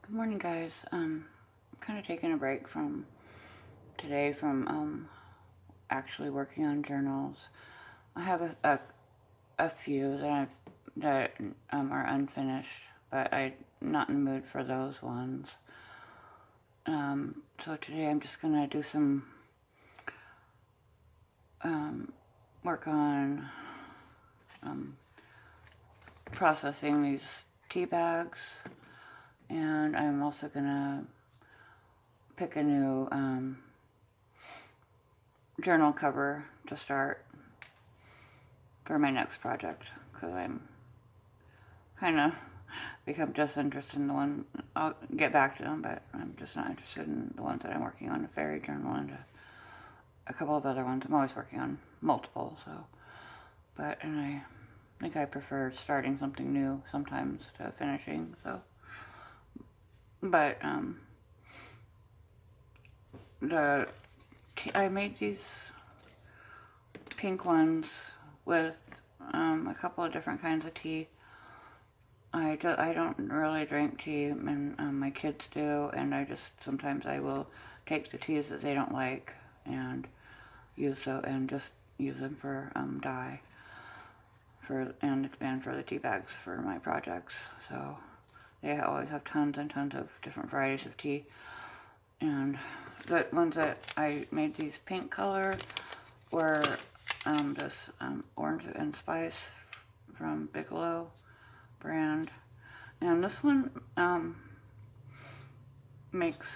Good morning, guys. Kind of taking a break from today from actually working on journals. I have a few that are unfinished, but I'm not in the mood for those ones. So today I'm just gonna do some work on processing these tea bags, and I'm also gonna pick a new journal cover to start for my next project, because I'm kind of become disinterested in the one. I'll get back to them, but I'm just not interested in the ones that I'm working on, a fairy journal and a couple of other ones. I'm always working on multiple, and I think I prefer starting something new sometimes to finishing, so. But I made these pink ones with a couple of different kinds of tea. I don't really drink tea, and my kids do, and sometimes I will take the teas that they don't like and use them for dye and for the tea bags for my projects. So they always have tons and tons of different varieties of tea. And the ones that I made these pink color were this orange and spice from Bigelow brand. And this one makes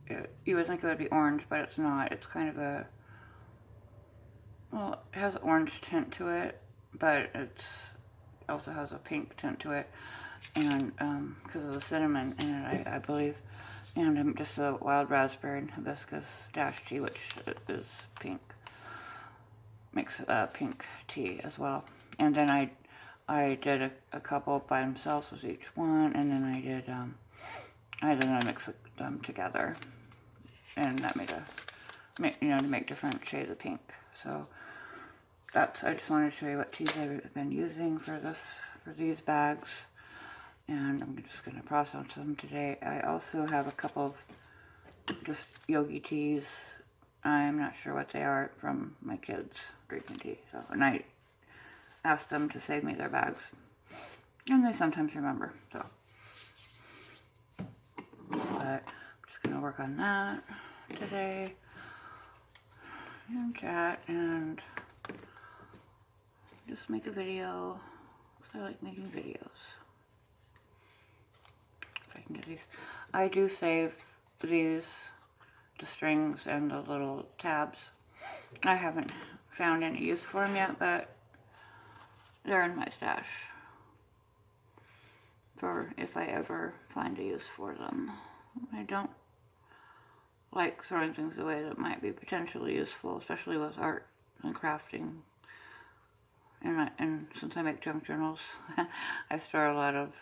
it, you would think it would be orange, but it's not. It's kind of it has an orange tint to it, but it also has a pink tint to it, and because of the cinnamon in it, I believe, and just a wild raspberry and hibiscus dash tea, which is pink, makes pink tea as well. And then I did a couple by themselves with each one, and then I mixed them together, and that made to make different shades of pink. So I just wanted to show you what teas I've been using for these bags, and I'm just going to process them today. I also have a couple of just yogi teas. I'm not sure what they are, from my kids drinking tea. So, and I asked them to save me their bags, and they sometimes remember. So, but I'm just going to work on that today and chat and just make a video, because I like making videos. If I can get these. I do save the strings and the little tabs. I haven't found any use for them yet, but they're in my stash for if I ever find a use for them. I don't like throwing things away that might be potentially useful, especially with art and crafting. And since I make junk journals, I store a lot of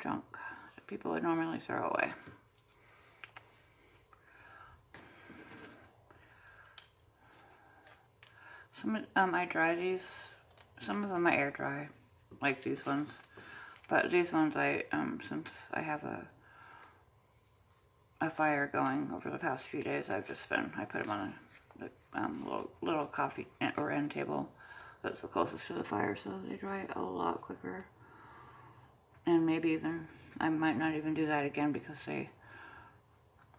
junk that people would normally throw away. I dry these. Some of them I air dry, like these ones. But these ones since I have a fire going over the past few days, I put them on a little coffee or end table that's the closest to the fire, so they dry a lot quicker. And maybe even, I might not even do that again, because I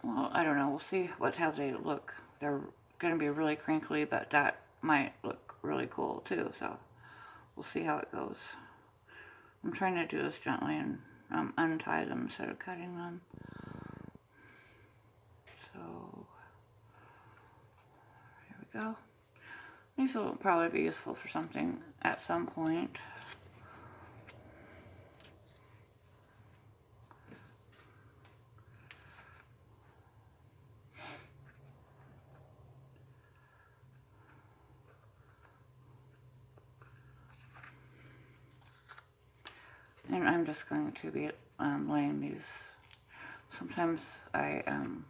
don't know, we'll see how they look. They're going to be really crinkly, but that might look really cool too, so we'll see how it goes. I'm trying to do this gently and untie them instead of cutting them. So, here we go. These will probably be useful for something at some point. And I'm just going to be laying these. Sometimes I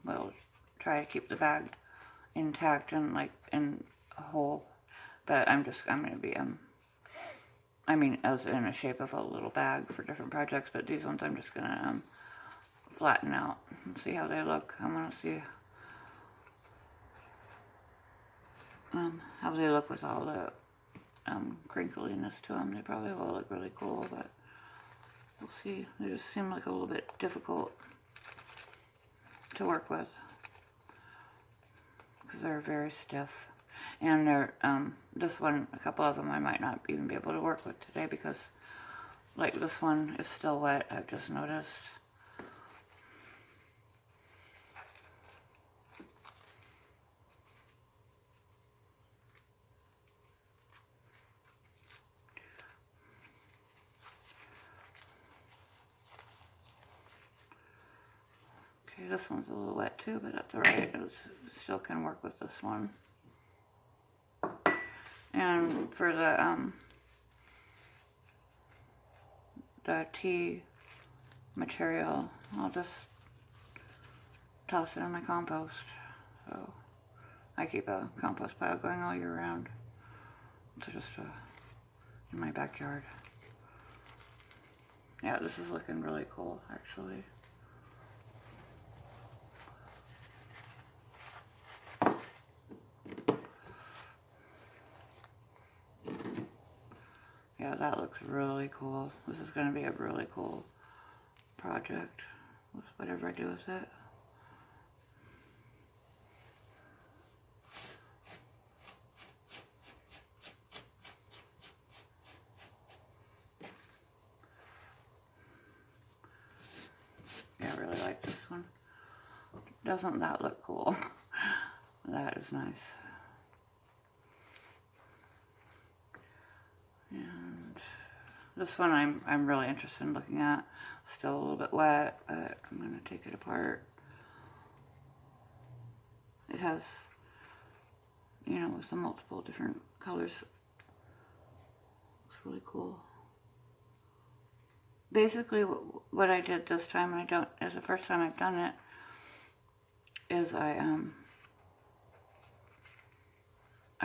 will try to keep the bag intact and whole, but I'm going to be as in a shape of a little bag for different projects. But these ones I'm just gonna flatten out and see how they look. I want to see how they look with all the crinkliness to them. They probably will look really cool, but we'll see. They just seem like a little bit difficult to work with because they're very stiff. And they're, this one, a couple of them I might not even be able to work with today because, like, this one is still wet, I've just noticed. Okay, this one's a little wet too, but that's alright. It still can work with this one. And for the tea material, I'll just toss it in my compost. So I keep a compost pile going all year round. It's just in my backyard. Yeah, this is looking really cool, actually. Yeah, that looks really cool. This is going to be a really cool project, with whatever I do with it. Yeah, I really like this one. Doesn't that look cool? That is nice. And this one I'm really interested in looking at. Still a little bit wet, but I'm going to take it apart. It has, you know, with the multiple different colors. It's really cool. Basically, what I did this time, it's the first time I've done it, is I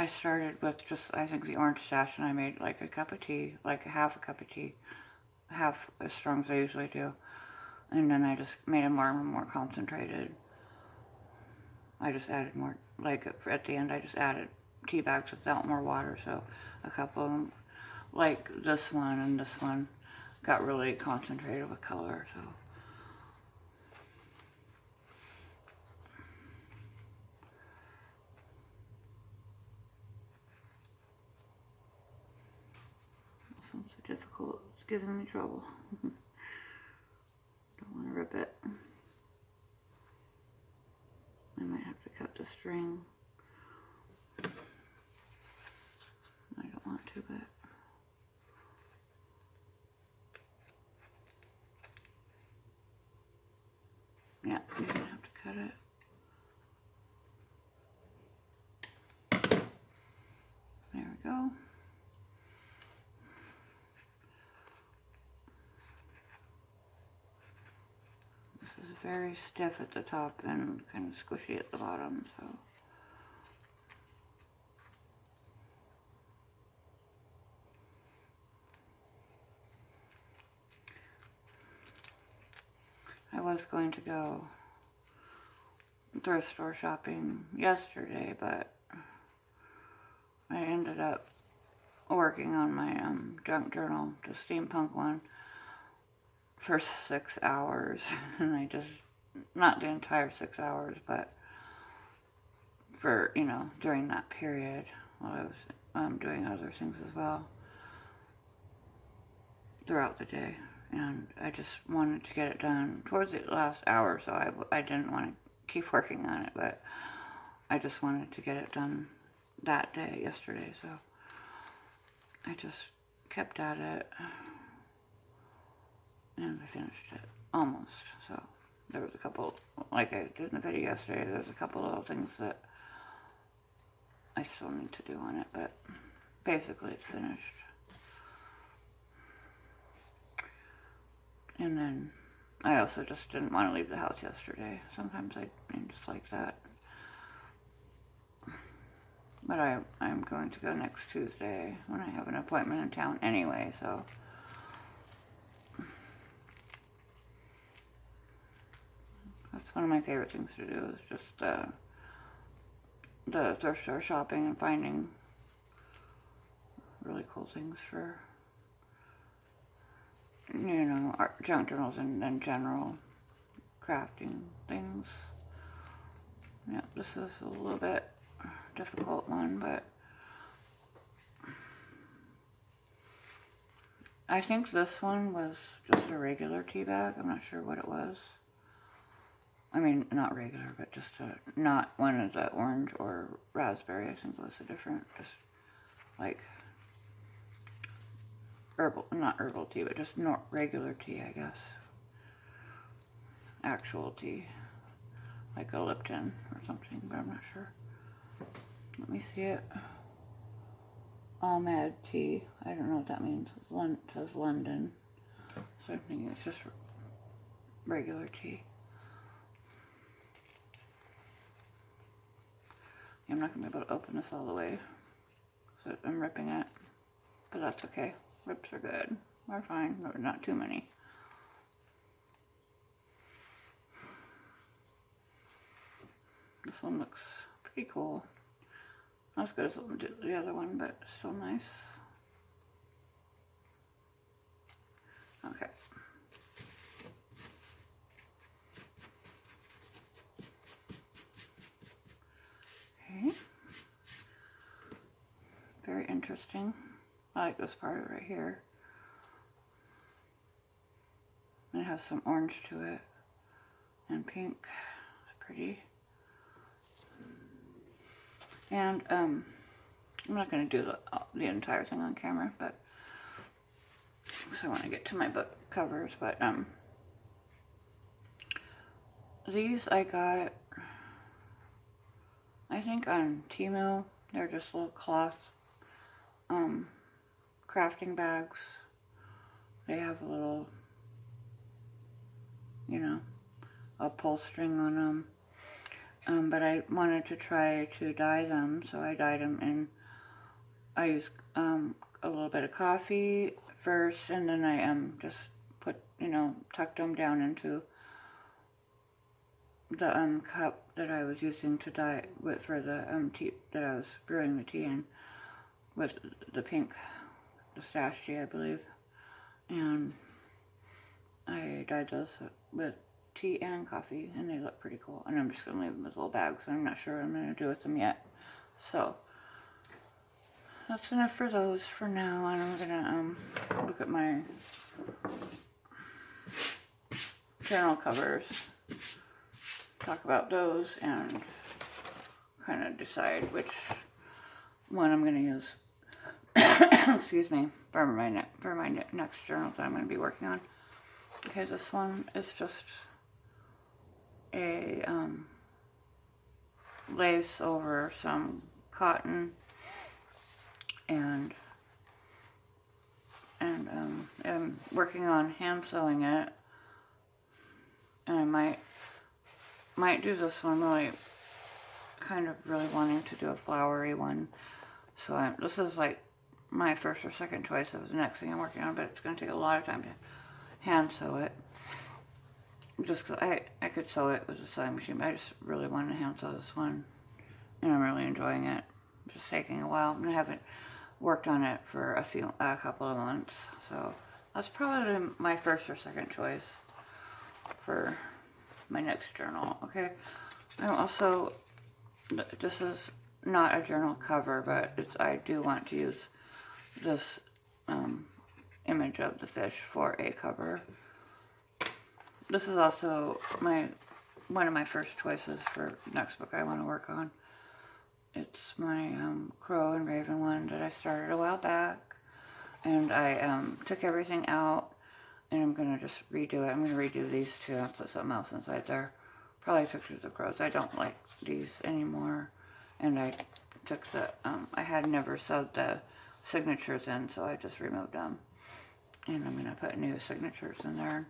started with just, I think, the orange stash, and I made like a cup of tea, like a half a cup of tea, half as strong as I usually do, and then I just made it more and more concentrated. I just added more, like at the end I just added tea bags without more water, so a couple of them, like this one and this one, got really concentrated with color, so. This one's so difficult, it's giving me trouble. Don't want to rip it. I might have to cut the string. I don't want to, but yeah, you're gonna have to cut it. There we go. This is very stiff at the top and kind of squishy at the bottom, so. I was going to go thrift store shopping yesterday, but I ended up working on my junk journal, the steampunk one, for 6 hours, and I just, not the entire 6 hours, but for, you know, during that period while I was doing other things as well throughout the day. And I just wanted to get it done towards the last hour, so I didn't want to keep working on it, but I just wanted to get it done that day, yesterday, so I just kept at it, and I finished it, almost. So there was a couple, like I did in the video yesterday, there was a couple little things that I still need to do on it, but basically it's finished. And then I also just didn't want to leave the house yesterday. Sometimes I'm just like that. But I'm going to go next Tuesday when I have an appointment in town anyway, so. of my favorite things to do is just the thrift store shopping and finding really cool things for, you know, art, junk journals and general crafting things. Yeah, this is a little bit difficult one, but I think this one was just a regular tea bag. I'm not sure what it was. I mean, not regular, but just not one of the orange or raspberry. I think it was a different, just like herbal, not herbal tea, but just not regular tea, I guess. Actual tea, like a Lipton or something, but I'm not sure. Let me see it. Ahmed tea. I don't know what that means. It says London. So I'm thinking it's just regular tea. I'm not going to be able to open this all the way. So I'm ripping it. But that's okay. Rips are good. They're fine. But not too many. This one looks pretty cool. Not as good as the other one, but still nice. Okay. Okay. Very interesting. I like this part right here. It has some orange to it and pink. It's pretty. And I'm not going to do the entire thing on camera, but because I want to get to my book covers. But these I got, I think on Temu. They're just little cloth crafting bags. They have a little, you know, a pull string on them. But I wanted to try to dye them, so I dyed them, and I used a little bit of coffee first, and then I just put, you know, tucked them down into the cup that I was using to dye with for the tea that I was brewing the tea in, with the pink pistache, I believe, and I dyed those with tea and coffee, and they look pretty cool. And I'm just gonna leave them as little bags. I'm not sure what I'm gonna do with them yet. So that's enough for those for now, and I'm gonna look at my journal covers, talk about those, and kind of decide which one I'm gonna use. Excuse me, for my next journal that I'm gonna be working on. Okay, this one is just a lace over some cotton, and I'm working on hand sewing it, and I might do this one, really wanting to do a flowery one. So this is like my first or second choice of the next thing I'm working on, but it's going to take a lot of time to hand sew it. Just because I could sew it with a sewing machine, but I just really want to hand sew this one, and I'm really enjoying it. It's just taking a while, and I haven't worked on it for a couple of months, so that's probably my first or second choice for my next journal. Okay, I'm also, this is not a journal cover, but I do want to use this image of the fish for a cover. This is also one of my first choices for next book I want to work on. It's my crow and raven one that I started a while back, and I took everything out, and I'm going to just redo it. I'm going to redo these two and put something else inside there. Probably pictures of crows. I don't like these anymore, and I took I had never sewed the signatures in, so I just removed them, and I'm going to put new signatures in there.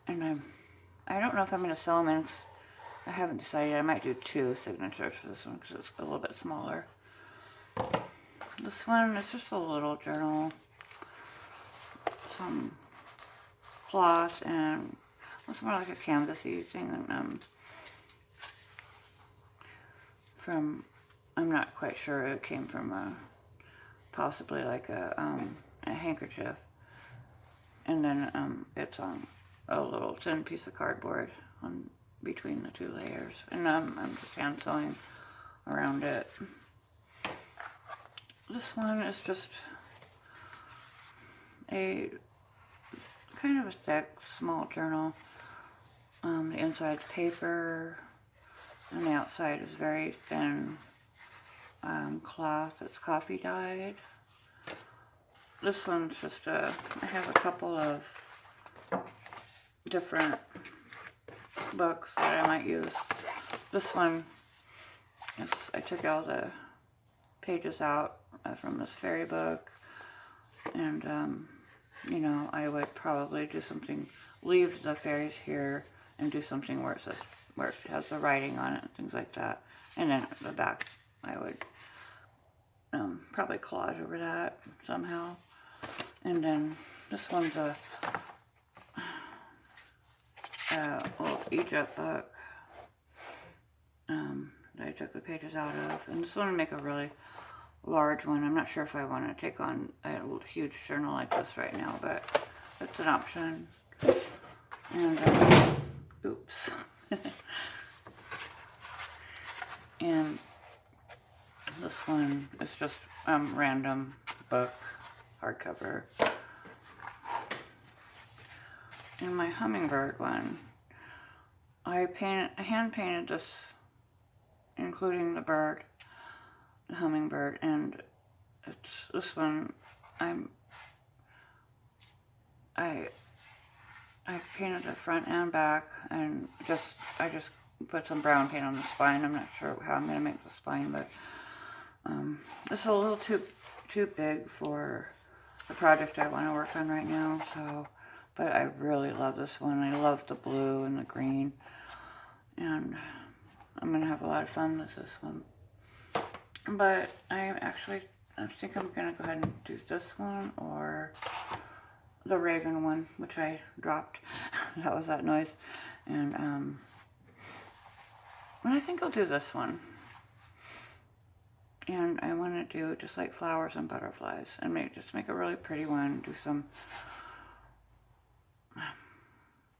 And I don't know if I'm going to sew them in. I haven't decided. I might do 2 signatures for this one because it's a little bit smaller. This one is just a little journal. Some cloth and It's more like a canvasy thing, I'm not quite sure, it came from possibly like a handkerchief. And then it's on a little thin piece of cardboard on between the two layers. And I'm just hand sewing around it. This one is just a kind of a thick, small journal. The inside's paper, and the outside is very thin cloth that's coffee dyed. This one's just I have a couple of different books that I might use. This one, I took all the pages out from this fairy book, and you know, I would probably do something, leave the fairies here and do something where it has the writing on it and things like that. And then the back, I would probably collage over that somehow. And then this one's a old Egypt book that I took the pages out of. And this one would make a really large one. I'm not sure if I want to take on a huge journal like this right now, but it's an option. And oops. And this one is just random book, hardcover. And my hummingbird one, I hand painted this, including the bird, the hummingbird, and it's this one. I painted the front and back, and I just put some brown paint on the spine. I'm not sure how I'm gonna make the spine, but it's a little too big for the project I want to work on right now. So, but I really love this one. I love the blue and the green, and I'm gonna have a lot of fun with this one. But I think I'm gonna go ahead and do this one or the raven one, which I dropped. That was that noise. And I think I'll do this one. And I want to do just like flowers and butterflies, and just make a really pretty one. Do some,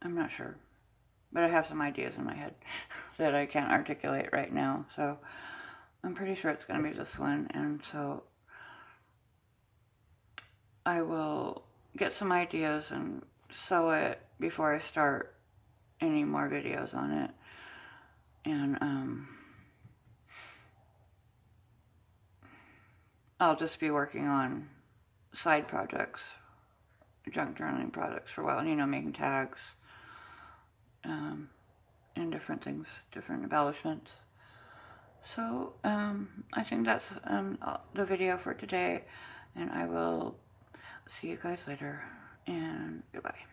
I'm not sure, but I have some ideas in my head that I can't articulate right now. So I'm pretty sure it's going to be this one, and so I will get some ideas and sew it before I start any more videos on it. And I'll just be working on side projects, junk journaling projects for a while, you know, making tags, and different things, different embellishments. So I think that's the video for today, and I will see you guys later, and goodbye.